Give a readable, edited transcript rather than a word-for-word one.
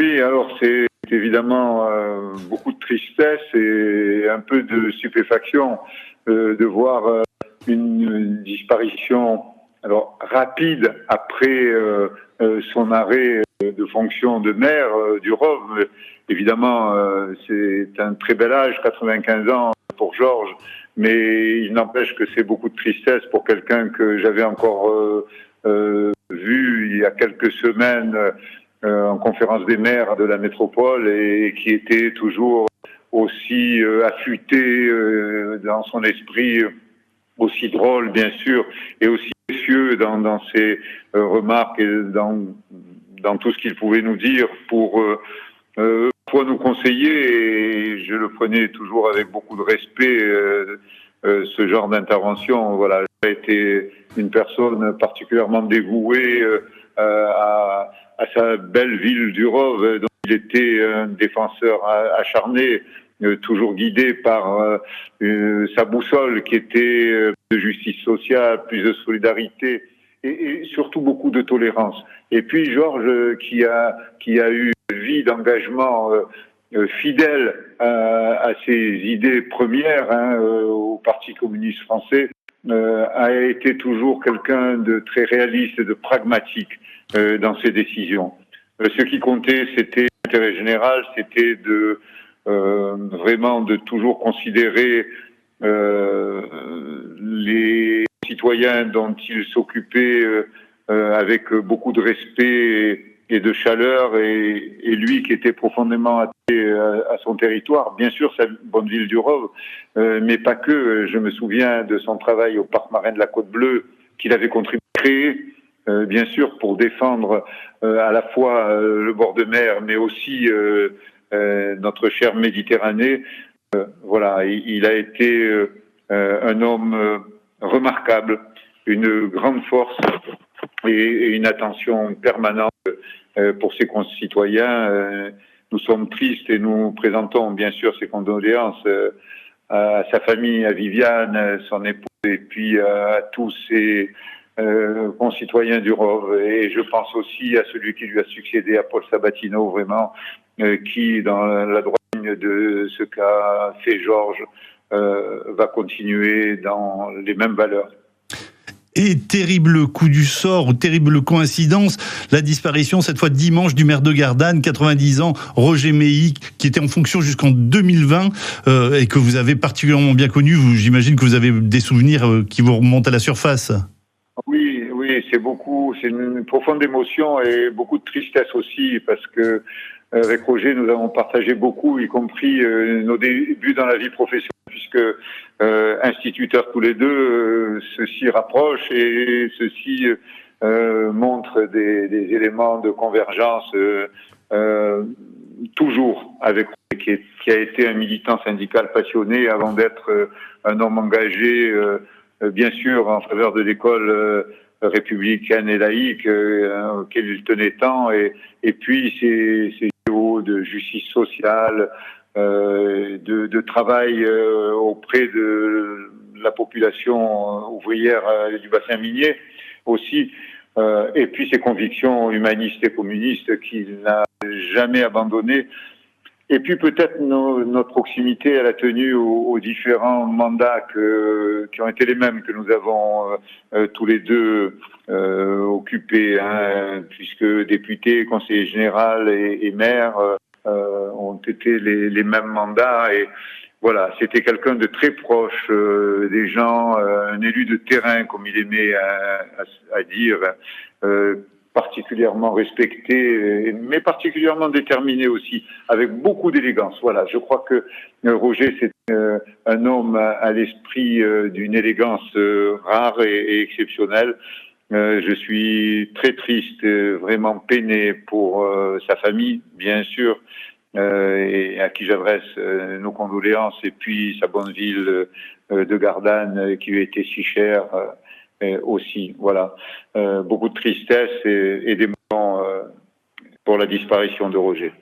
Oui, alors c'est évidemment beaucoup de tristesse et un peu de stupéfaction de voir une disparition alors rapide après son arrêt de fonction de maire du Rove. Évidemment, c'est un très bel âge, 95 ans pour Georges, mais il n'empêche que c'est beaucoup de tristesse pour quelqu'un que j'avais encore vu il y a quelques semaines en conférence des maires de la métropole et qui était toujours aussi affûté dans son esprit, aussi drôle bien sûr, et aussi précieux dans ses remarques et dans tout ce qu'il pouvait nous dire pour nous conseiller, et je le prenais toujours avec beaucoup de respect, ce genre d'intervention. Voilà, j'ai été une personne particulièrement dévouée à sa belle ville du Rove, dont il était un défenseur acharné, toujours guidé par sa boussole qui était de justice sociale, plus de solidarité et surtout beaucoup de tolérance. Et puis Georges qui a eu une vie d'engagement fidèle à ses idées premières au Parti communiste français, a été toujours quelqu'un de très réaliste et de pragmatique dans ses décisions. Ce qui comptait, c'était l'intérêt général, c'était de vraiment de toujours considérer les citoyens dont il s'occupait avec beaucoup de respect et de chaleur, et lui qui était profondément attaché à son territoire, bien sûr sa bonne ville du Rove, mais pas que. Je me souviens de son travail au parc marin de la Côte Bleue qu'il avait contribué à créer, bien sûr pour défendre à la fois le bord de mer, mais aussi notre chère Méditerranée. Voilà, il a été un homme remarquable, une grande force et une attention permanente pour ses concitoyens. Nous sommes tristes et nous présentons bien sûr ses condoléances à sa famille, à Viviane, son épouse, et puis à tous ses concitoyens du Rove. Et je pense aussi à celui qui lui a succédé, à Paul Sabatino, vraiment, qui, dans la droite ligne de ce qu'a fait Georges, va continuer dans les mêmes valeurs. Et terrible coup du sort, ou terrible coïncidence, la disparition cette fois dimanche du maire de Gardanne, 90 ans, Roger Meilly, qui était en fonction jusqu'en 2020 et que vous avez particulièrement bien connu. J'imagine que vous avez des souvenirs qui vous remontent à la surface. Oui, c'est une profonde émotion et beaucoup de tristesse aussi, parce que avec Roger, nous avons partagé beaucoup, y compris nos débuts dans la vie professionnelle, puisque instituteurs tous les deux, ceci rapproche et ceci montre des éléments de convergence toujours avec Roger, qui a été un militant syndical passionné avant d'être un homme engagé, bien sûr, en faveur de l'école républicaine et laïque auquel il tenait tant, et puis ces idéaux de justice sociale, de travail auprès de la population ouvrière du bassin minier aussi, et puis ses convictions humanistes et communistes qu'il n'a jamais abandonnées. Et puis peut-être notre proximité à la tenue aux différents mandats qui ont été les mêmes que nous avons tous les deux occupés, puisque député, conseiller général et maire ont été les mêmes mandats. Et voilà, c'était quelqu'un de très proche des gens, un élu de terrain, comme il aimait à dire, particulièrement respecté, mais particulièrement déterminé aussi, avec beaucoup d'élégance. Voilà, je crois que Roger, c'est un homme à l'esprit d'une élégance rare et exceptionnelle. Je suis très triste, vraiment peiné pour sa famille, bien sûr, et à qui j'adresse nos condoléances, et puis sa bonne ville de Gardanne, qui lui était si chère. Aussi, voilà, beaucoup de tristesse et d'émotion pour la disparition de Roger.